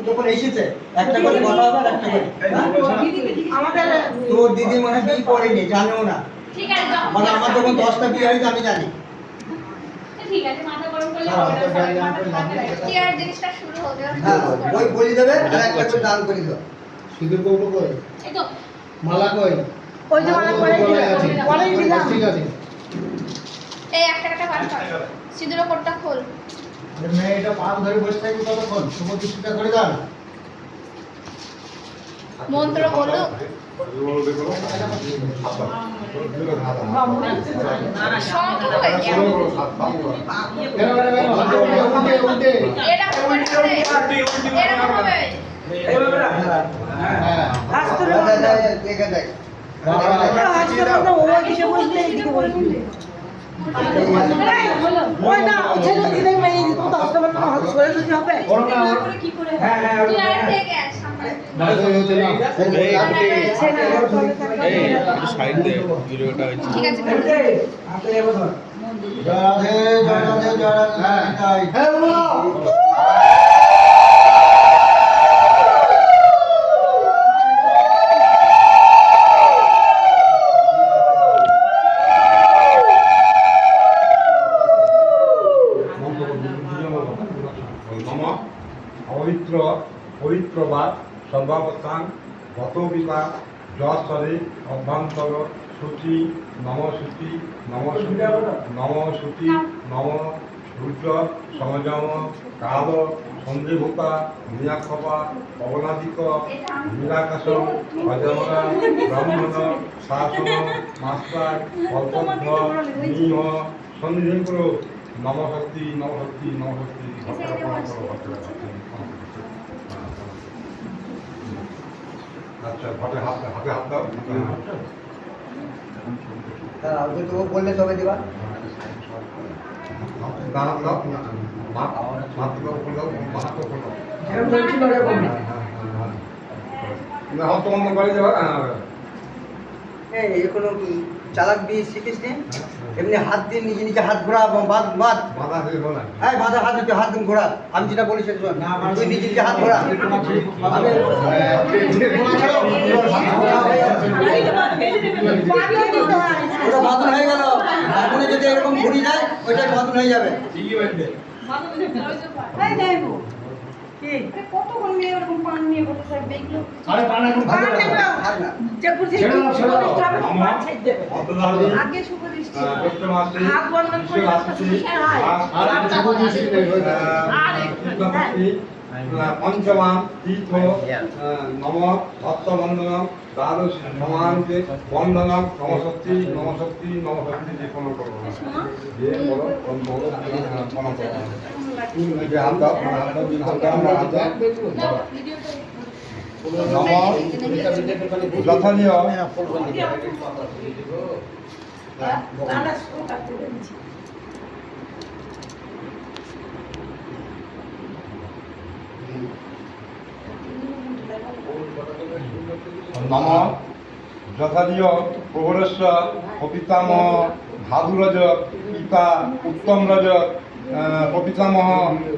যখন এসেছে একটা করে কথা হবে আর একটা করে আমাদের তোর দিদি মনে হয় বিয়ে করেনি জানেও না ঠিক আছে মানে আমার যখন 10টা বিয়ে হয়েছে আমি জানি ঠিক আছে মাথা গরম করলে হবে না কি আর জিনিসটা শুরু হবে হ্যাঁ ওই বলি দেবে আর একটা করে দান করে দাও সিঁদুর কৌটো কই এই তো মালা কই ওই যে মালা করে বলেই দিলাম ঠিক আছে এই একটা কাটা বার কর সিঁদুর কোটটা খোল আরে মেয়ে এটা পান ধরে বসে থাকবে কতক্ষণ শুভ দৃষ্টিটা করে দাও মন্ত্র বলো শঙ্খ হয়ে গেল এরকম করে এরকম হবে হাসতে দেখে দেখ হাসতে তো ও কিছু বলতে এদিকে বলবি ওই না ছেলে দিলে মেয়ে দিতে তো হাসতে পারবে না হাত সরে দিতে হবে কি করে তুই আর থেকে আস সামনে সাইড দে ভিডিওটা হচ্ছে ঠিক আছে জয় রাধে জয় রাধে হ্যাঁ বলো পবিত্র পবিত্রবাদ সর্বাবস্থান গতবিকা যশ্বরে অভ্যন্তর সূচি নমসূচি নমসূচি নমসূচি নম সূর্য সমজম কাল সন্ধিভূতা নিয়াক্ষপা পবনাদিক নিরাকাশ অজমরা ব্রাহ্মণ শাসন মাস্টার কল্পধ্ব নিহ সন্ধিপুর নমশক্তি নমশক্তি নমশক্তি আচ্ছা হাতে হাতে হাতে হাত দাও দাঁড়াও যে তো বললে তবে দিবা দাঁড়ান দাও মাথা দাও মাথা করো যেটা বলছিল এরকম না হাত বন্ধ করে যাবে এই কোনো চালাক বিয়ে শিখিস নি এমনি হাত দিয়ে নিজে নিজে হাত ঘোরা বাদ বাদ মাথা দিয়ে বলা এই মাথা হাত দিয়ে হাত ঘোরা আমি যেটা বলি সেটা শোন তুই নিজে নিজে হাত ঘোরা ওটা বাদন হয়ে গেল বাদনে যদি এরকম ঘুরি যায় ওইটাই বাদন হয়ে যাবে এই দেবো কি কতক্ষণ নিয়ে এরকম পান নিয়ে বসে থাকবে এগুলো আরে পান এখন পান ভালো দেখো হাত না যে কুরসি ছেড়ে দাও, ছেড়ে দাও। পান ছেড়ে দেবে আগে শুভ দৃষ্টি হাত বন্ধন করে আর শুভ দৃষ্টি নেই পঞ্চমা তীর্থ নম ভক্তবন্ধনম দ্বাদশ সমানকে বন্ধনম নমশক্তি নমশক্তি নমশক্তি যে কোনো করবো যে বলো বলো প্রণাম করবো হাত দাও হাত দাও হাত দাও হাত দাও নম যথানীয় আমরা শুরু করতে বলছি নম যথাদীয় প্রবরেশ্ব পপিতামহ ভাদুরজ পিতা উত্তম রজ পপিতামহ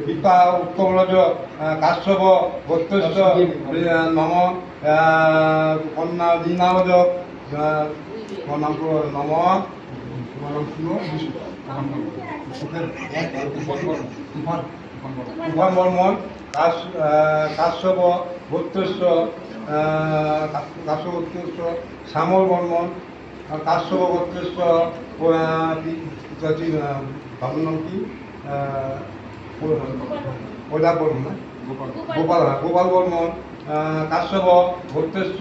পিতা উত্তম রজ কাশ্যপ বৈত্যস্য নম কন্যা দীনারজ নাম নম উভয় বর্মন কাশ্যপ বৈত্যস্য কাশ্যপ বৈত্যস্য শ্যামল বর্মন কাশ্যপ বৈত্যস্য বাবুর নাম কি কৈলাস বর্মন না গোপাল বর্মন কাশ্যপ বৈত্যস্য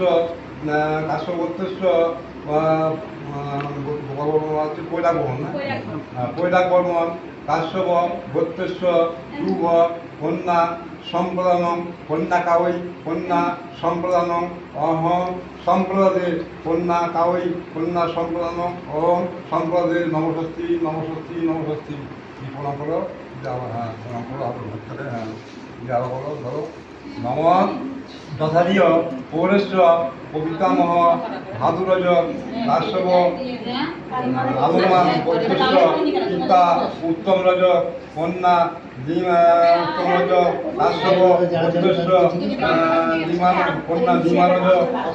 কাশ্যপ বৈত্যস্য গোপাল বর্মন হচ্ছে কৈলাস বর্মন না কৈলাস বর্মন কাশ্যপ বৈত্যস্য ধ্রুব কন্যা সম্প্রদানম কন্যা কাওই কন্যা সম্প্রদানম অহং সম্প্রদাদে কন্যা কাওই কন্যা সম্প্রদানম অহং সম্প্রদাদে নমস্তি নমস্তি নমস্তি কি প্রণাম করো যাওয়া হ্যাঁ প্রণাম করো হাত হ্যাঁ যাওয়া করো ধরো নম তথাদীয় পৌরস্য কবিতামহ ভাদুরজ কাশ্যপ আলমান গোত্রস্য পিতা উত্তমরজ কন্যা উত্তমরজ কাশ্যপ গোত্রস্য কন্যা ধীমারজ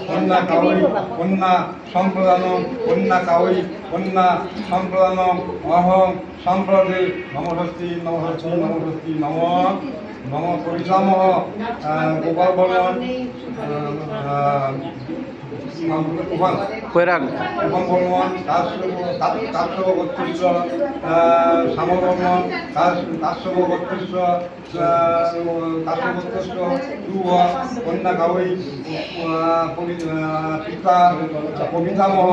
কন্যা কাউরি কন্যা সম্প্রদানম কন্যা কাউরি কন্যা সম্প্রদানম অহং সম্প্রদে নমস্তি নমস্তি নমস্তি নম নম পরিচামহ গোপাল বর্মন এবং বর্মন কাশ্যপ গোত্রস্য শ্যাম বর্মন কাশ্যপ গোত্রস্য ধ্রুব কন্যা কাউরি পিতা কবিতামহ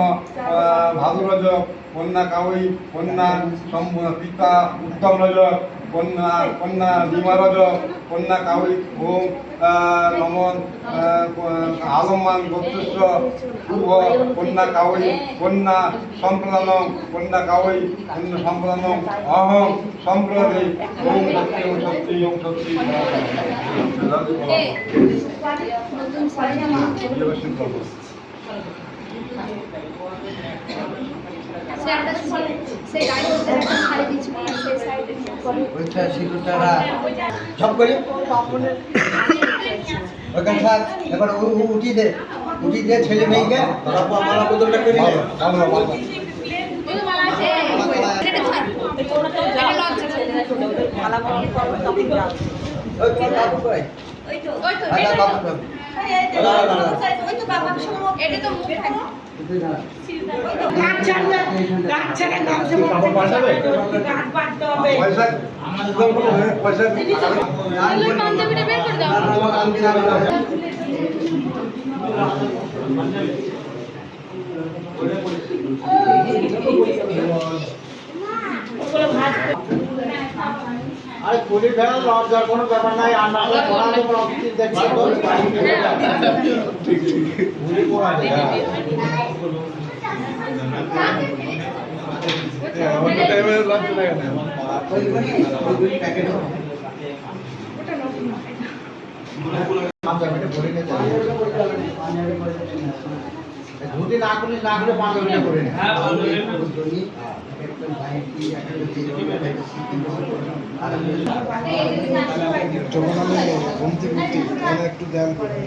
ভাদুরজ কন্যা কাউরি কন্যা পিতা উত্তমরজ কন্যা ধীমারজ কন্যা কাউরি ওম নমন আলমান গোত্রস্য পূর্ব কন্যা কাউরি কন্যা সম্প্রদানম কন্যা কাউরি কন্যা সম্প্রদানম অহং সম্প্রদে ওম শক্তি ওম শক্তি ওইটা শিশুটারা সব করি ওখানে থাক এবার উঠি দে ছেলে মেয়েকে তারপর মালা বদলটা করে নেবে আরে পুলি ফেলা লজ্জার কোনো ব্যাপার নাই আর না হলে পড়ানো কোনো অফিস দেখছি তো ঠিক পুলি পড়ানো আমাদের টাইমে লজ্জা লাগে না ওই প্যাকেট ধুতি না করলে 5 মিনিট করে নে যখন আমি ঘুম থেকে উঠি তখন একটু ধ্যান করি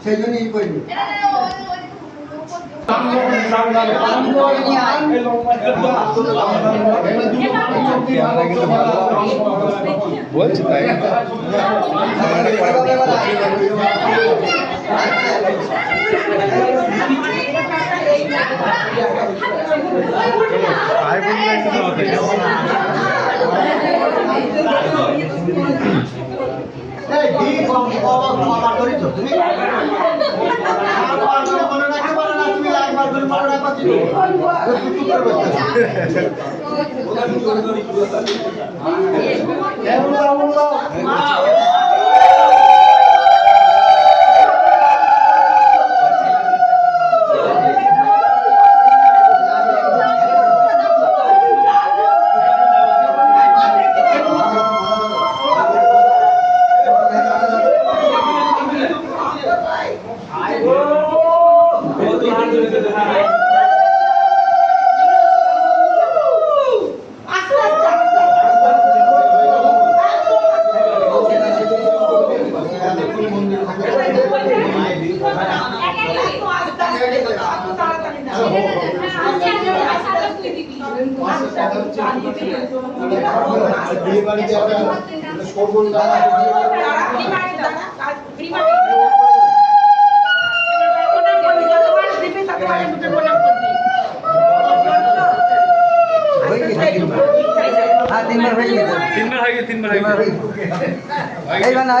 সেই জন্যই করবি বলছি তাই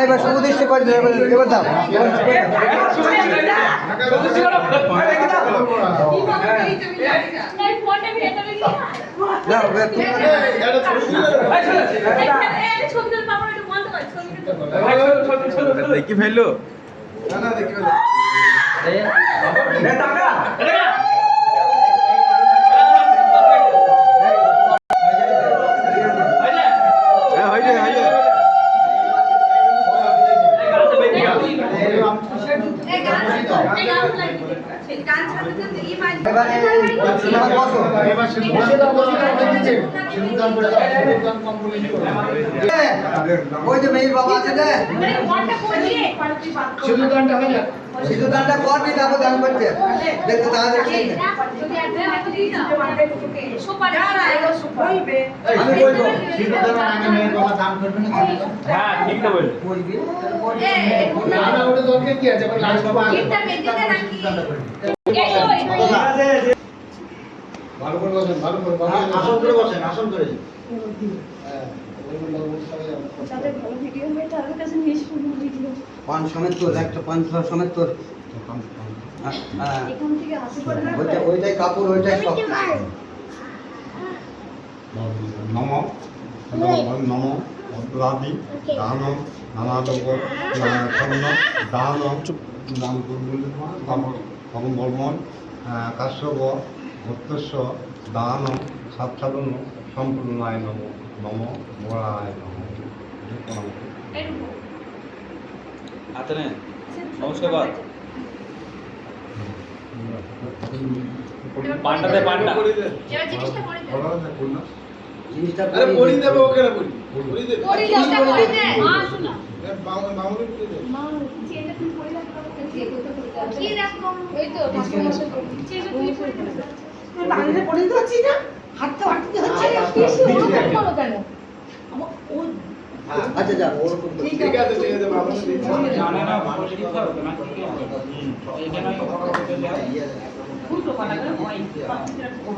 এবার সুদৃশ্য করে এবার দাও দেখি ফেললো এবারে এবার বসো। এবার সিঁদুরদান হয়ে গেছে। সিঁদুরদান করে দাও, সিঁদুরদান কমপ্লিট করো। ওই যে মেয়ের বাবা আছে না, সিঁদুরদানটা হয়ে যাক। সিঁদুরদানটা করবি, তারপর দান করতে দেখতে তাহলে আমি বলবো সিঁদুরদানের আগে মেয়ের বাবা দান করবে না? হ্যাঁ ঠিক তো বললি। বলবি না, না, ওটা দরকার কি আছে? এবার লাস্ট বাবা আগে। ভালো করে বসেন, ভালো করে বসেন। আসন করে বসেন, আসন করে। হ্যাঁ, ওইগুলো অবস্থা হয়ে যাবে। যাদের ভালো ভিডিও হয় তাদের কাছে নিয়ে শুরু ভিডিও পান সমেত তোর, একটা পান সমেত তোর। হ্যাঁ, এখান থেকে আসে পড়ে না ওইটাই কাপড়, ওইটাই সব। নম নম ভদ্রাদি দানম নানাদব স্বর্ণ দানম নাম তখন বর্মন কাশ্যপ ভক্তস্ব দানম সাতসাধন সম্পূর্ণায় নম নম গোড়ায় নম। হাতে নে নমস্কার কর। পান্ডা দে পান্ডা। এবার জিনিসটা পরে দাও জিনিসটা আরে পরি দেবে ওকে না পরি। পরি দেবে। পরে দাও পরে দে মা শোনা মামুনি পরি দেবে। মা চেনটা তুমি পরে দাও কি রকম ওই তো ঠাকুর মশাই চেনটা তুমি পরে দাও বাংলা পড়ে দিতে হচ্ছে না, হাঁটতে হাঁটতে হচ্ছে। করো কেন আচ্ছা যা ওরকম করে। ঠিক আছে, ঠিক আছে, মামুনি দিচ্ছে। জানে না ভালো দিতে হবে না কি এখানে ফুটো পানা করে হয়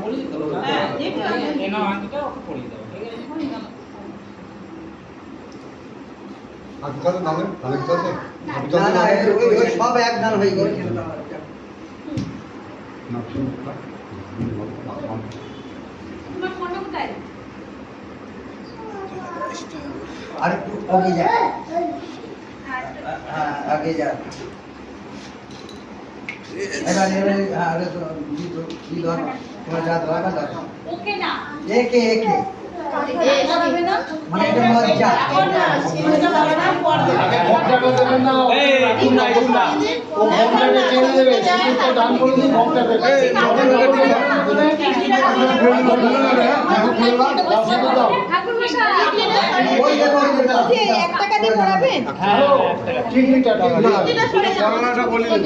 বলি দিতে হ্যাঁ এনা আঙ্কিটা ওকে পড়িয়ে দাও ঠিক আছে। আর কোথায় নামে তাহলে কোথায় না না ওই সব এক দান হয়ে গেছে। তোমার ফোনটা কোথায় আর একটু আগে যা, হ্যাঁ আগে যা। এবারে আরে তো কি ধর, তোমার যা দরকার দাও। ওকে না একে একে হবে না মানে এটা লজ্জা। আগে ভক্তটা দেবেন না, ও এই রাখুন না, রাখুন না। ও ভক্তটাকে ছেড়ে দেবে, সিঁদুরটা দান করে দিন ভক্তটাকে। সিঁদুর দাও। ঠাকুর মশাই ওই দেখো ওই দেখো। 1 টাকা দিয়ে পড়াবেন হ্যাঁ, টিকলিটা, টিকলিটা। জানালাটা বলে দিন।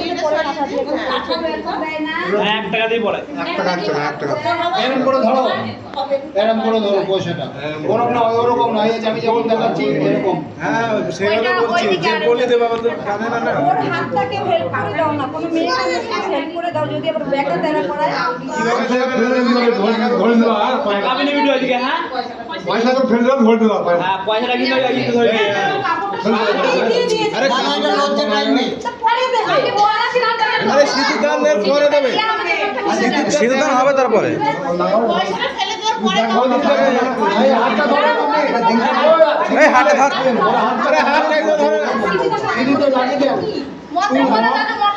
1 টাকা দিয়ে পড়ায়। একটা কাটছে না, একটা কাটছে। এরম করে ধরো, এরম করে ধরো পয়সাটা। ওরকম না, ওরকম না, এই যে আমি যেমন দেখাচ্ছি এরকম। হ্যাঁ সেগুলো বলছি, যে বলে দেবে আবার তো জানে না না। ওর হাতটাকে হেল্প করে দাও না, কোনো মেয়েকে হেল্প করে দাও, যদি আবার ব্যাটা দেনা পড়ায়। কিভাবে দেবে ধরে দিবা। টাকা বিনি ভিডিও আজকে হ্যাঁ পয়সা তো ফেলে দাও, ধরে দিবা। হ্যাঁ পয়সাটা কিন্তু আজকে ধরে দিয়ে দিয়েছে, আরে না না লজ্জা টাইম নেই। তা পরে দেবে। আরে সিঁদুরদান এর পরে দেবে। সিঁদুরদান হবে তারপরে। এই হাতটা ধরো তুমি। এই হাতে ধর। আরে হাতটা একদম ধরে না। সিঁদুরটা লাগিয়ে দাও।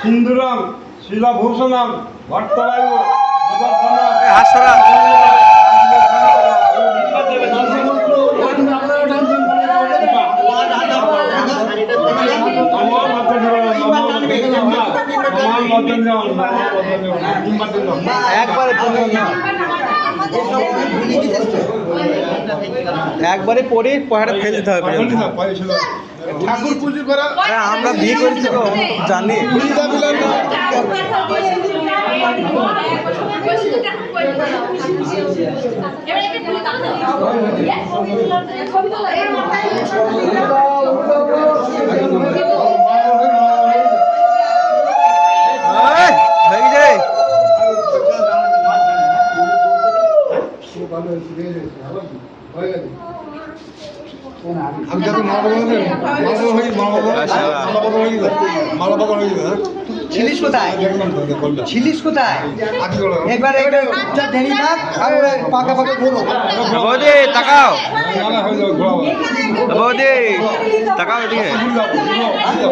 সিন্দুরম শিলাভূষণম ভট্টবায়ু বিবর্ধনম হাসরা আপনারা টানছেন একবারে একবারে পরে পয়সাটা ফেলে দিতে হবে ঠাকুর পুজো করা আরে আমরা বিয়ে করেছি তো জানি এই, হয়ে গেছে হয়ে গেছে। আমি যাতে মালা বদল হয়ে গেছে ছিলিস কোথায়? ছিলিস কোথায়? আগে করো একবার একটা দেরি না, আর পাকা পাকা ঘোরো। বৌদি তাকাও মালা হয়ে যাবে ঘোরাবো বৌদি তাকাও এদিকে আচ্ছা